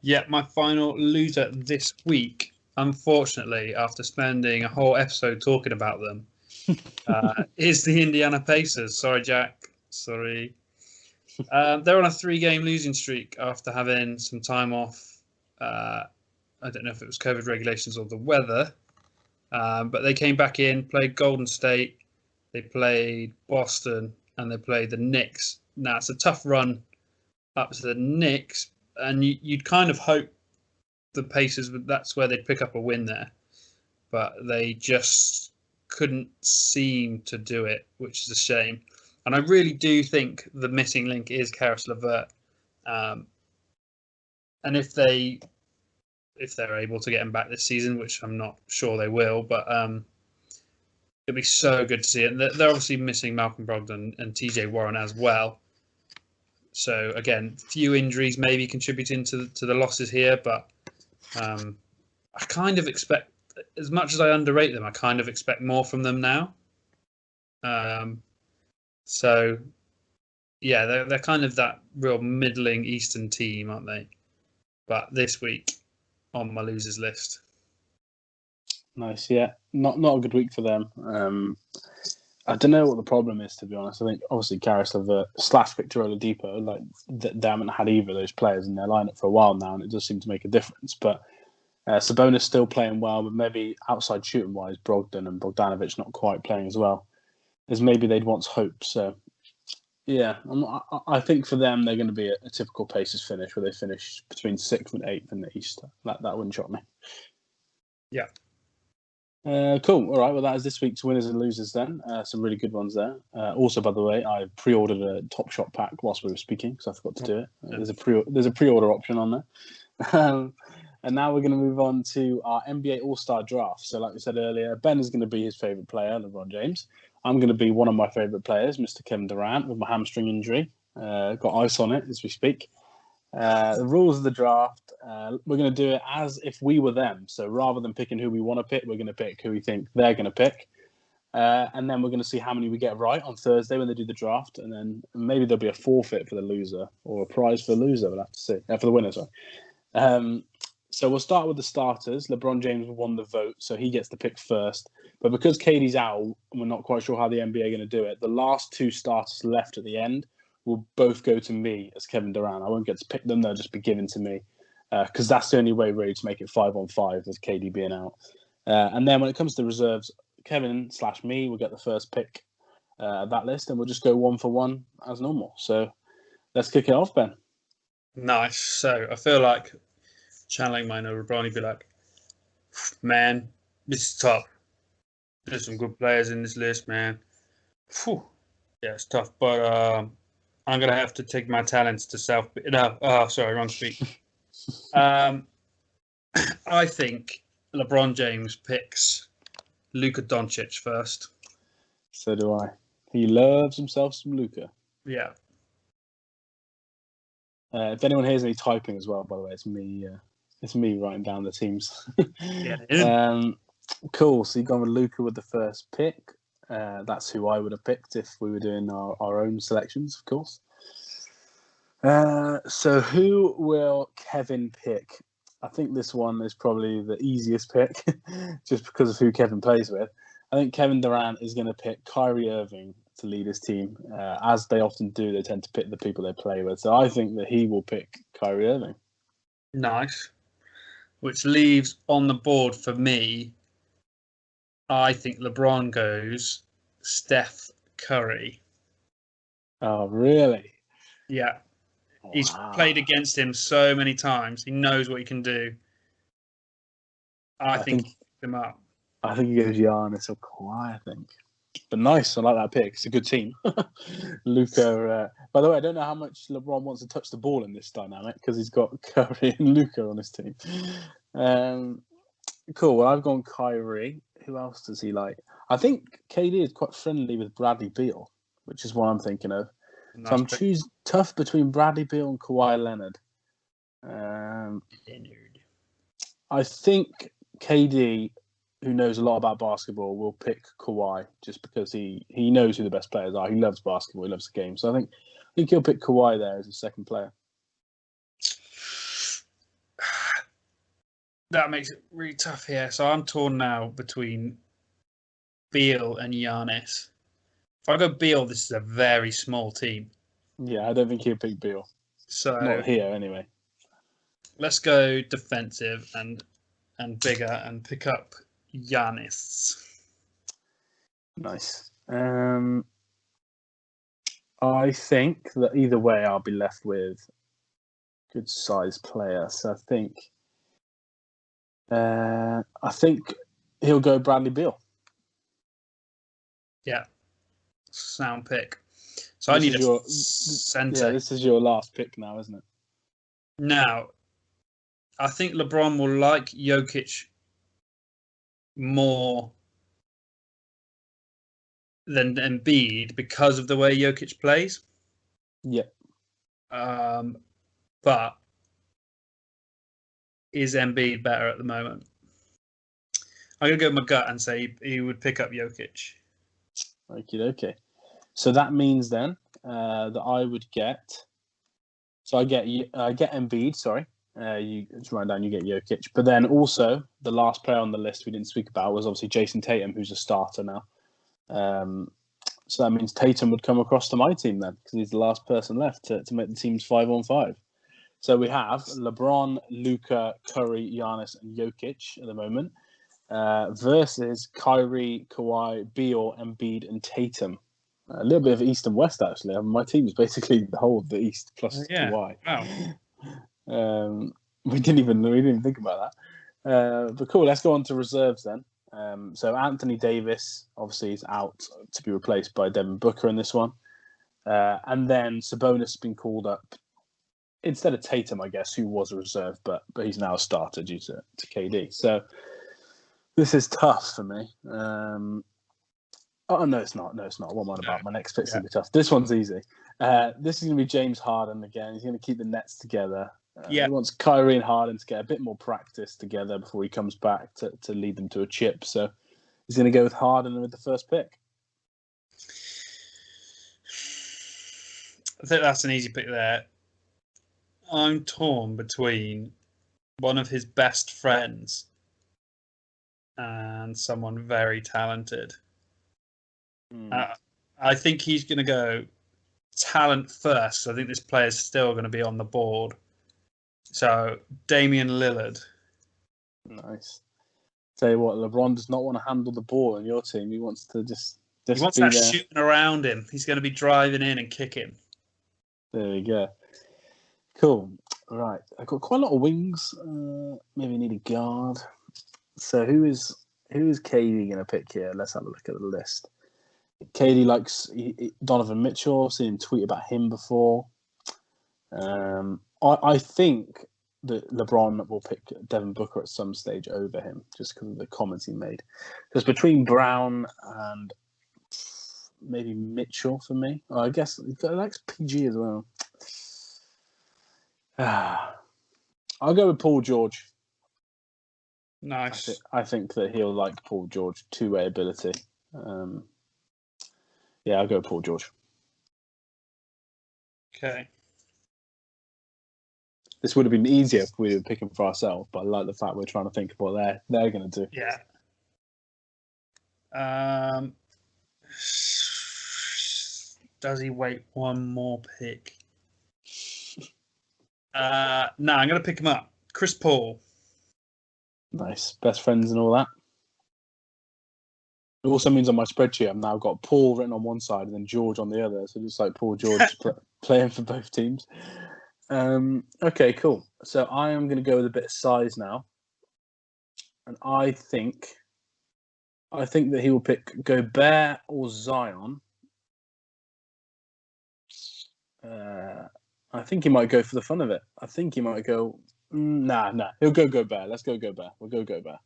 Yeah, my final loser this week, unfortunately, after spending a whole episode talking about them, is the Indiana Pacers. Sorry, Jack. Sorry. They're on a 3-game losing streak after having some time off. I don't know if it was COVID regulations or the weather, but they came back in, played Golden State, they played Boston, and they played the Knicks. Now, it's a tough run up to the Knicks, and you'd kind of hope the Pacers, that's where they'd pick up a win there. But they just couldn't seem to do it, which is a shame. And I really do think the missing link is Karis LeVert. And if they're able to get him back this season, which I'm not sure they will, but it'd be so good to see it. They're obviously missing Malcolm Brogdon and TJ Warren as well. So again, few injuries maybe contributing to the losses here, but I kind of expect, as much as I underrate them, I kind of expect more from them now. So yeah, they're kind of that real middling Eastern team, aren't they? But this week on my losers list. Nice, yeah. Not a good week for them. I don't know what the problem is, to be honest. I think obviously Karis LeVert / Victor Oladipo, like they haven't had either of those players in their lineup for a while now, and it does seem to make a difference. But Sabonis still playing well, but maybe outside shooting wise, Brogdon and Bogdanovic not quite playing as well as maybe they'd once hoped. So yeah, I think for them they're going to be a typical Pacers finish where they finish between 6th and 8th in the East. That wouldn't shock me. Yeah. Cool. All right. Well, that is this week's winners and losers then. Some really good ones there. Also, by the way, I pre-ordered a Top Shot pack whilst we were speaking because I forgot to do it. There's a pre-order option on there. And now we're going to move on to our NBA All-Star Draft. So like we said earlier, Ben is going to be his favourite player, LeBron James. I'm going to be one of my favourite players, Mr. Kevin Durant, with my hamstring injury. Got ice on it as we speak. The rules of the draft, we're going to do it as if we were them. So rather than picking who we want to pick, we're going to pick who we think they're going to pick. And then we're going to see how many we get right on Thursday when they do the draft. And then maybe there'll be a forfeit for the loser or a prize for the loser. We'll have to see. For the winner, sorry. So we'll start with the starters. LeBron James won the vote, so he gets to pick first. But because KD's out, and we're not quite sure how the NBA are going to do it, the last 2 starters left at the end will both go to me as Kevin Durant. I won't get to pick them. They'll just be given to me because that's the only way really to make it 5-on-5 with KD being out. And then when it comes to reserves, Kevin / me will get the first pick of that list, and we'll just go 1 for 1 as normal. So let's kick it off, Ben. Nice. So I feel like channeling my inner LeBron, he'd be like, man, this is tough. There's some good players in this list, man. Whew. Yeah, it's tough, but I'm going to have to take my talents to South... No, sorry, wrong speak. I think LeBron James picks Luka Doncic first. So do I. He loves himself some Luka. Yeah. If anyone hears any typing as well, by the way, it's me. It's me writing down the teams. Yeah. Cool. So you've gone with Luka with the first pick. That's who I would have picked if we were doing our own selections, of course. So who will Kevin pick? I think this one is probably the easiest pick, just because of who Kevin plays with. I think Kevin Durant is going to pick Kyrie Irving to lead his team. As they often do, they tend to pick the people they play with. So I think that he will pick Kyrie Irving. Nice. Which leaves on the board for me, I think LeBron goes Steph Curry. Oh, really? Yeah. Wow. He's played against him so many times. He knows what he can do. I think he picks him up. I think he goes Giannis or Kawhi, I think. But nice. I like that pick. It's a good team. Luka. By the way, I don't know how much LeBron wants to touch the ball in this dynamic because he's got Curry and Luka on his team. Cool. Well, I've gone Kyrie. Who else does he like? I think KD is quite friendly with Bradley Beal, which is what I'm thinking of. Nice. So I'm choosing tough between Bradley Beal and Kawhi Leonard. I think KD, who knows a lot about basketball, will pick Kawhi just because he knows who the best players are. He loves basketball. He loves the game. So I think he'll pick Kawhi there as a second player. That makes it really tough here. So I'm torn now between Beal and Giannis. If I go Beal, this is a very small team. Yeah, I don't think he'll pick Beal. So Not here, anyway. let's go defensive and bigger and pick up Giannis. Nice. I think that either way, I'll be left with good sized player. So I think he'll go Bradley Beal. Yeah, sound pick. So I need a center. Yeah, this is your last pick now, isn't it? Now, I think LeBron will like Jokic more than Embiid because of the way Jokic plays. Yeah. But is Embiid better at the moment? I'm going to go with my gut and say he would pick up Jokic. Okay. So that means then that I would get. So I get Embiid. Sorry, you just write down. You get Jokic, but then also the last player on the list we didn't speak about was obviously Jason Tatum, who's a starter now. So that means Tatum would come across to my team then, because he's the last person left to make the teams 5-on-5. So we have LeBron, Luka, Curry, Giannis, and Jokic at the moment versus Kyrie, Kawhi, Beal, Embiid, and Tatum. A little bit of East and West, actually. My team is basically the whole of the East plus Kawhi. Wow. We didn't even think about that. But cool, let's go on to reserves then. So Anthony Davis obviously is out to be replaced by Devin Booker in this one. And then Sabonis has been called up instead of Tatum, I guess, who was a reserve, but he's now a starter due to KD. So this is tough for me. Oh, no, it's not. What am I about? My next pick's going to be tough. This one's easy. This is going to be James Harden again. He's going to keep the Nets together. He wants Kyrie and Harden to get a bit more practice together before he comes back to lead them to a chip. So he's going to go with Harden with the first pick. I think that's an easy pick there. I'm torn between one of his best friends and someone very talented. I think he's going to go talent first. So I think this player is still going to be on the board. So Damian Lillard. Nice. Tell you what, LeBron does not want to handle the ball in your team. He wants to just he wants be that there. shooting around him. He's going to be driving in and kicking. There we go. Cool. Right. I've got quite a lot of wings. Maybe need a guard. So who is KD going to pick here? Let's have a look at the list. KD likes Donovan Mitchell. I've seen him tweet about him before. I think that LeBron will pick Devin Booker at some stage over him, just because of the comments he made. Because between Brown and maybe Mitchell for me, I guess he likes PG as well. I'll go with Paul George. Nice. I think that he'll like Paul George, two-way ability. Yeah, I'll go with Paul George. Okay. This would have been easier if we were picking for ourselves, but I like the fact we're trying to think of what they're going to do. Yeah. Does he wait one more pick? No, I'm going to pick him up. Chris Paul. Nice. Best friends and all that. It also means on my spreadsheet I've now got Paul written on one side and then George on the other. So just like Paul George playing for both teams. Okay, cool. So I am going to go with a bit of size now. And I think that he will pick Gobert or Zion. I think he might go for the fun of it. I think he might go... Nah. He'll go Gobert. Let's go Gobert. We'll go Gobert.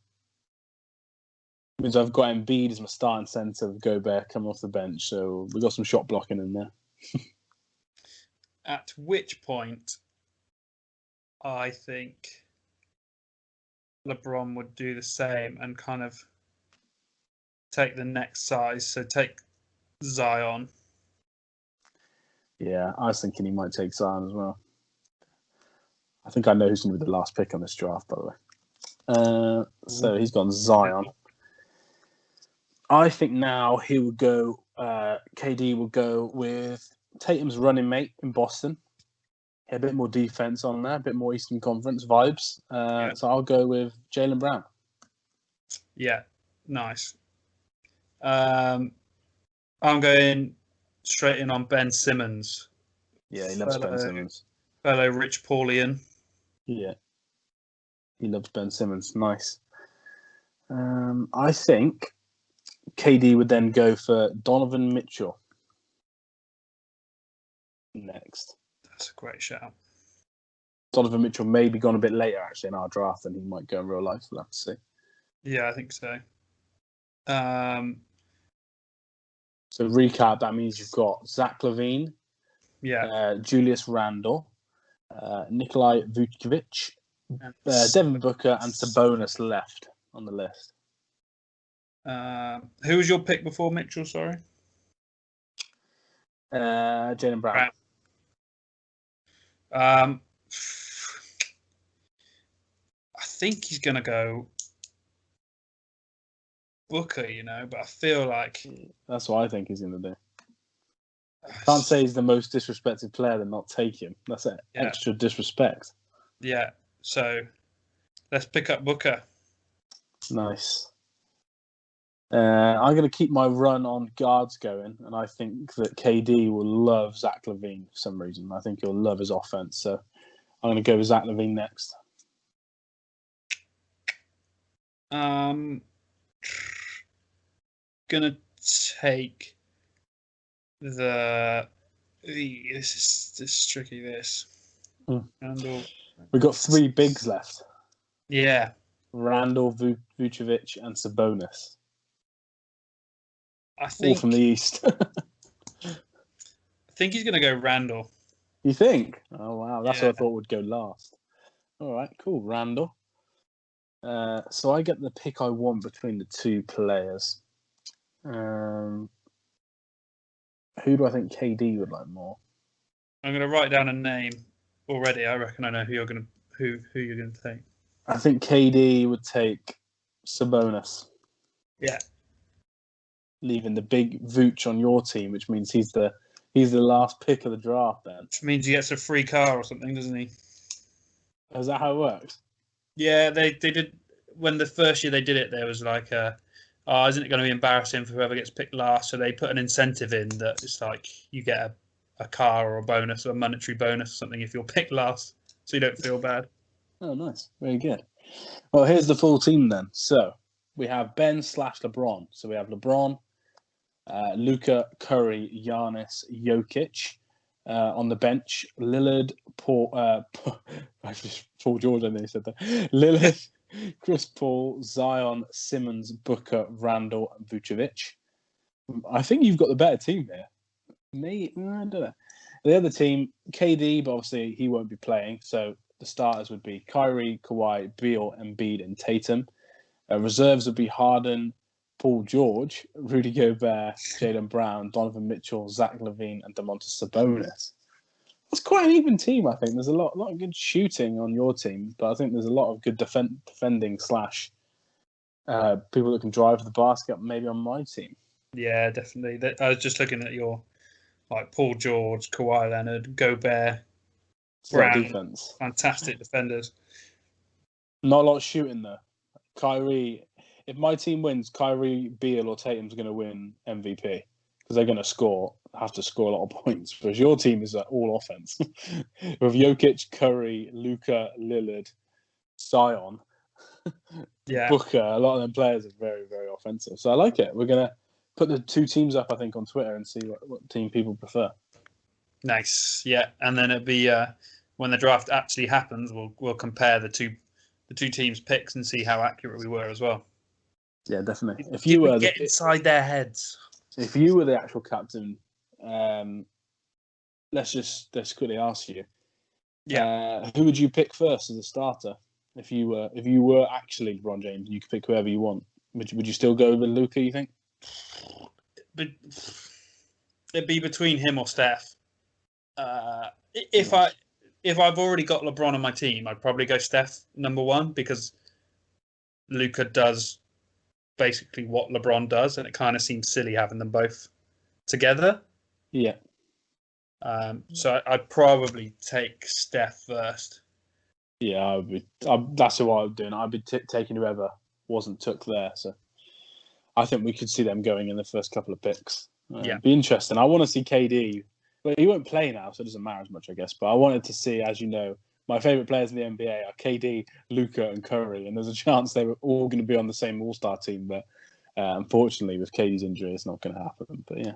Means I've got Embiid as my starting centre with Gobert coming off the bench, so we've got some shot blocking in there. At which point, I think LeBron would do the same and kind of take the next size. So take Zion. Yeah, I was thinking he might take Zion as well. I think I know who's going to be the last pick on this draft, by the way. So he's gone Zion. I think now he would go. KD will go with Tatum's running mate in Boston. A bit more defense on there, a bit more Eastern Conference vibes. So I'll go with Jaylen Brown. Yeah, nice. I'm going straight in on Ben Simmons. Yeah, he loves Ben Simmons. Fellow Rich Paulian. Yeah, he loves Ben Simmons. Nice. I think KD would then go for Donovan Mitchell next. That's a great shout. Donovan Mitchell may be gone a bit later, actually, in our draft than he might go in real life. We'll have to see. Yeah, I think so. So recap, that means you've got Zach LaVine, Julius Randle, Nikolai Vucevic, Devin Booker, and Sabonis left on the list. Who was your pick before Mitchell, sorry? Jaylen Brown. I think he's going to go Booker, but I feel like... That's what I think he's going to do. Can't say he's the most disrespected player and not take him. That's extra disrespect. Yeah, so let's pick up Booker. Nice. I'm going to keep my run on guards going, and I think that KD will love Zach LaVine for some reason. I think he'll love his offense, so I'm going to go with Zach LaVine next. Gonna take the. This is tricky. Randall. We've got 3 bigs left. Yeah. Randall, Vucevic, and Sabonis. I think all from the East. I think he's gonna go Randall. You think? Oh wow, that's what I thought would go last. All right, cool, Randall. So I get the pick I want between the 2 players. Who do I think KD would like more? I'm going to write down a name already. I reckon I know who you're going to take. I think KD would take Sabonis. Yeah. Leaving the big Vooch on your team, which means he's the last pick of the draft then. Which means he gets a free car or something, doesn't he? Is that how it works? Yeah, they did. When the first year they did it, there was like isn't it going to be embarrassing for whoever gets picked last? So they put an incentive in that it's like you get a car or a bonus or a monetary bonus or something if you're picked last, so you don't feel bad. Oh, nice. Very good. Well, here's the full team then. So we have Ben/LeBron. So we have LeBron, Luka, Curry, Giannis, Jokic. On the bench, Lillard, Paul George, I know you said that. Lillard, Chris Paul, Zion, Simmons, Booker, Randall, and Vucevic. I think you've got the better team here. I don't know. The other team, KD, but obviously he won't be playing. So the starters would be Kyrie, Kawhi, Beal, Embiid, and Tatum. Reserves would be Harden, Paul George, Rudy Gobert, Jaylen Brown, Donovan Mitchell, Zach LaVine, and Domantas Sabonis. It's quite an even team, I think. There's a lot of good shooting on your team, but I think there's a lot of good defending / people that can drive the basket maybe on my team. Yeah, definitely. I was just looking at your Paul George, Kawhi Leonard, Gobert, Brown, defense. Fantastic defenders. Not a lot of shooting though. Kyrie, if my team wins, Kyrie, Beal, or Tatum's going to win MVP because they're going to have to score a lot of points. Whereas your team is all offense with Jokic, Curry, Luka, Lillard, Zion, Booker. A lot of them players are very, very offensive. So I like it. We're going to put the 2 teams up, I think, on Twitter and see what team people prefer. Nice. Yeah, and then it'll be when the draft actually happens, we'll compare the two teams' picks and see how accurate we were as well. Yeah, definitely. If you were get inside their heads. If you were the actual captain, let's quickly ask you. Yeah. Who would you pick first as a starter? If you were actually LeBron James, you could pick whoever you want. Would you still go with Luka, you think? But it'd be between him or Steph. If I've already got LeBron on my team, I'd probably go Steph number 1 because Luka does basically what LeBron does, and it kind of seems silly having them both together. Yeah. So I'd probably take Steph first. Yeah, that's what I would do. I'd be taking whoever wasn't took there. So I think we could see them going in the first couple of picks. It'd be interesting. I want to see KD. Well, he won't play now, so it doesn't matter as much, I guess. But I wanted to see, as you know, my favourite players in the NBA are KD, Luka, and Curry. And there's a chance they were all going to be on the same All-Star team. But unfortunately, with KD's injury, it's not going to happen. But yeah,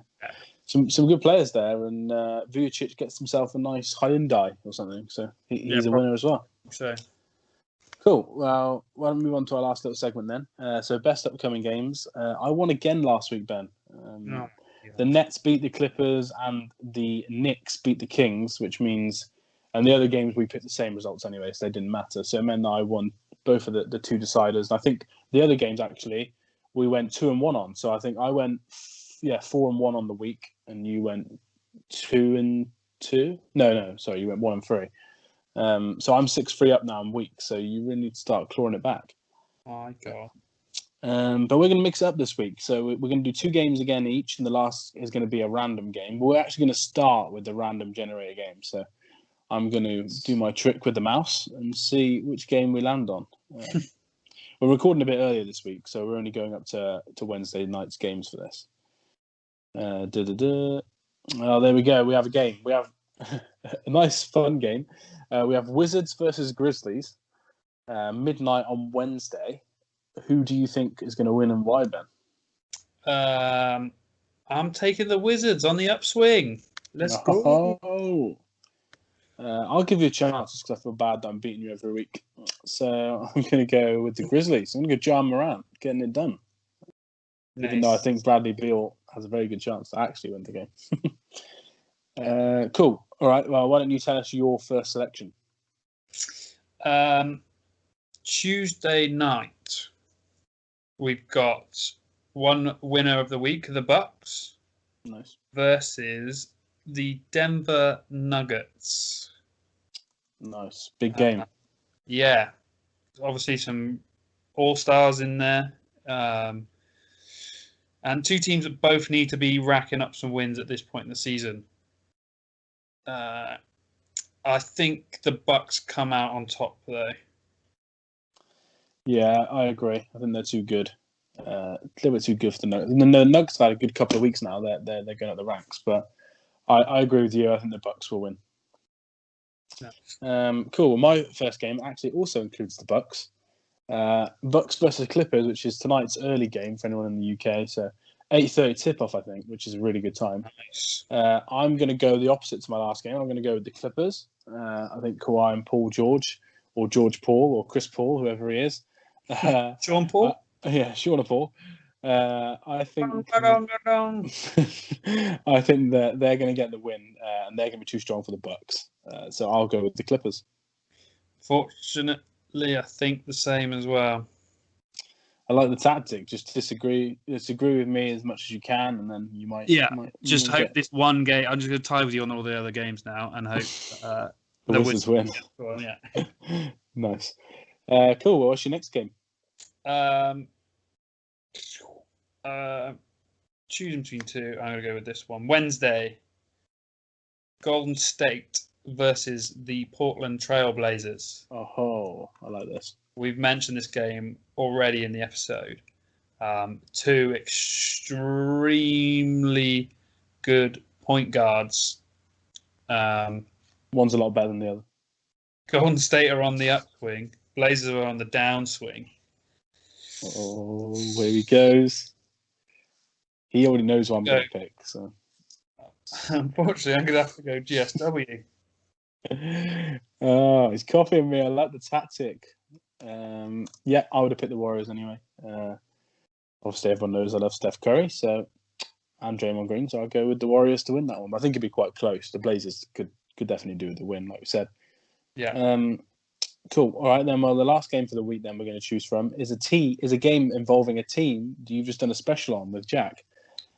some good players there. And Vucic gets himself a nice Hyundai or something. So he's a winner as well. So cool. Well, why don't we move on to our last little segment then? So best upcoming games. I won again last week, Ben. The Nets beat the Clippers and the Knicks beat the Kings, which means, and the other games we picked the same results anyway, so they didn't matter. So it meant that I won both of the two deciders. And I think the other games actually we went 2-1 on. So I think I went 4-1 on the week, and you went 2-2. No, sorry, you went 1-3. So I'm 6-3 up now in weeks. So you really need to start clawing it back. Oh my God. But we're going to mix it up this week. So we're going to do 2 games again each, and the last is going to be a random game. But we're actually going to start with the random generator game. So I'm going to do my trick with the mouse and see which game we land on. We're recording a bit earlier this week, so we're only going up to Wednesday night's games for this. Oh, there we go. We have a game. We have a nice, fun game. We have Wizards versus Grizzlies, midnight on Wednesday. Who do you think is going to win and why, Ben? I'm taking the Wizards on the upswing. Let's go. I'll give you a chance because I feel bad that I'm beating you every week. So I'm going to go with the Grizzlies. I'm going to go John Morant, getting it done. Nice. Even though I think Bradley Beal has a very good chance to actually win the game. Cool. All right. Well, why don't you tell us your first selection? Tuesday night, we've got one winner of the week, the Bucks. Nice. Versus the Denver Nuggets. Nice. Big game. Yeah. Obviously some all-stars in there. And 2 teams that both need to be racking up some wins at this point in the season. I think the Bucks come out on top, though. Yeah, I agree. I think they're too good. A little bit too good for the Nuggets. And the Nuggets have had a good couple of weeks now. They're going up the ranks, but I agree with you. I think the Bucks will win. Yeah. Cool. My first game actually also includes the Bucks. Bucks versus Clippers, which is tonight's early game for anyone in the UK. So 8:30 tip-off, I think, which is a really good time. Nice. I'm going to go the opposite to my last game. I'm going to go with the Clippers. I think Kawhi and Paul George, or George Paul, or Chris Paul, whoever he is. Sean Paul? Sean Paul. I think I think that they're going to get the win, and they're going to be too strong for the Bucks. So I'll go with the Clippers. Fortunately, I think the same as well. I like the tactic. Just disagree with me as much as you can, and then you might. Yeah. Hope this one game. I'm just going to tie with you on all the other games now, and hope the Wizards win. Yeah. Nice. Cool. Well, what's your next game? Choosing between 2, I'm going to go with this one. Wednesday, Golden State versus the Portland Trail Blazers. Oh, I like this. We've mentioned this game already in the episode. 2 extremely good point guards. One's a lot better than the other. Golden State are on the upswing. Blazers are on the downswing. Oh, here he goes. He already knows what I'm going to pick. So, unfortunately, I'm going to have to go GSW. Oh, he's copying me. I like the tactic. Yeah, I would have picked the Warriors anyway. Obviously, everyone knows I love Steph Curry, and Draymond Green, so I'll go with the Warriors to win that one. But I think it'd be quite close. The Blazers could definitely do with the win, like we said. Yeah. Cool. All right, then. Well, the last game for the week then we're going to choose from is a game involving a team you've just done a special on with Jack.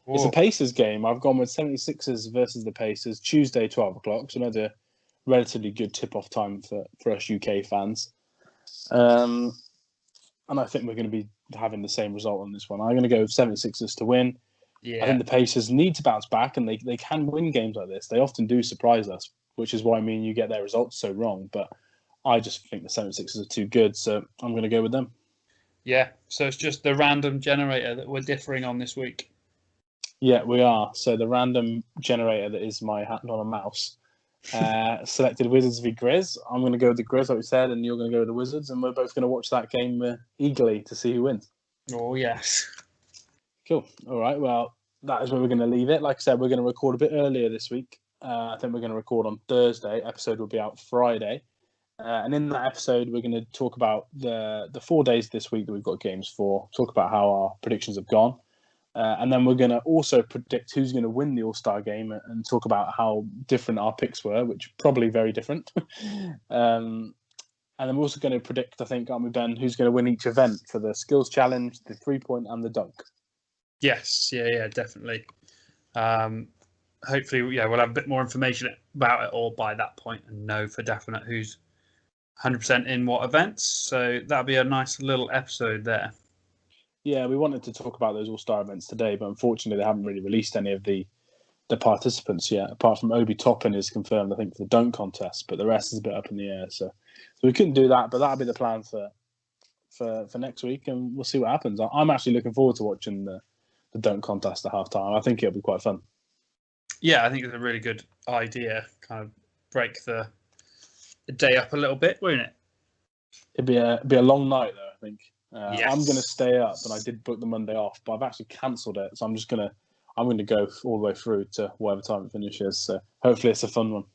Whoa. It's a Pacers game. I've gone with 76ers versus the Pacers, Tuesday, 12 o'clock. So another relatively good tip-off time for us UK fans. I and I think we're going to be having the same result on this one. I'm going to go with 76ers to win. Yeah. I think the Pacers need to bounce back, and they can win games like this. They often do surprise us, which is why you get their results so wrong. But I just think the 76ers are too good, so I'm going to go with them. Yeah, so it's just the random generator that we're differing on this week. Yeah, we are. So the random generator that is my hat, not a mouse, selected Wizards v Grizz. I'm going to go with the Grizz, like we said, and you're going to go with the Wizards, and we're both going to watch that game eagerly to see who wins. Oh, yes. Cool. All right. Well, that is where we're going to leave it. Like I said, we're going to record a bit earlier this week. I think we're going to record on Thursday. Episode will be out Friday. And in that episode, we're going to talk about the 4 days this week that we've got games for, talk about how our predictions have gone. And then we're going to also predict who's going to win the All-Star game and talk about how different our picks were, which probably very different. And then we're also going to predict, I think, aren't we, Ben, who's going to win each event for the skills challenge, the 3-point and the dunk. Yes, yeah, definitely. Hopefully, we'll have a bit more information about it all by that point and know for definite who's 100% in what events. So that'll be a nice little episode there. Yeah, we wanted to talk about those All-Star events today, but unfortunately they haven't really released any of the participants yet, apart from Obi Toppin is confirmed, I think, for the dunk contest, but the rest is a bit up in the air. So we couldn't do that, but that'll be the plan for next week, and we'll see what happens. I'm actually looking forward to watching the dunk contest at halftime. I think it'll be quite fun. Yeah, I think it's a really good idea. Kind of break the day up a little bit, won't it? It'd be a long night though, I think. Yes. I'm going to stay up, and I did book the Monday off, but I've actually cancelled it, so I'm going to go all the way through to whatever time it finishes. So hopefully it's a fun one.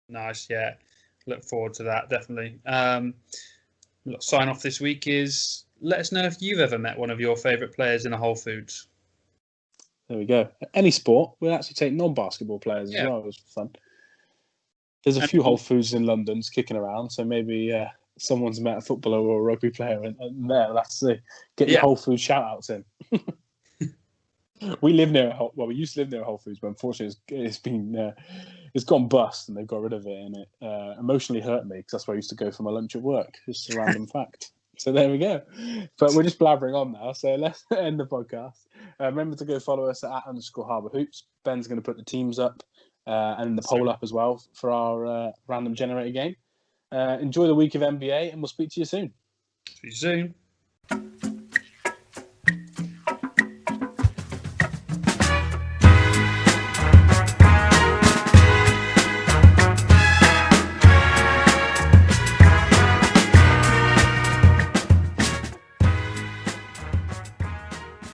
Nice, yeah. Look forward to that, definitely. Sign off this week is let us know if you've ever met one of your favourite players in a Whole Foods. There we go. Any sport, we'll actually take non-basketball players as well. It was fun. There's a few Whole Foods in London kicking around, so maybe someone's met a footballer or a rugby player in there. Let's see. Get your Whole Foods shout-outs in. We live near we used to live near a Whole Foods, but unfortunately it's gone bust and they've got rid of it, and it emotionally hurt me because that's where I used to go for my lunch at work. Just a random fact. So there we go. But we're just blabbering on now, so let's end the podcast. Remember to go follow us at @_HarbourHoops. Ben's going to put the teams up and the poll up as well for our random generator game. Enjoy the week of NBA, and we'll speak to you soon. See you soon.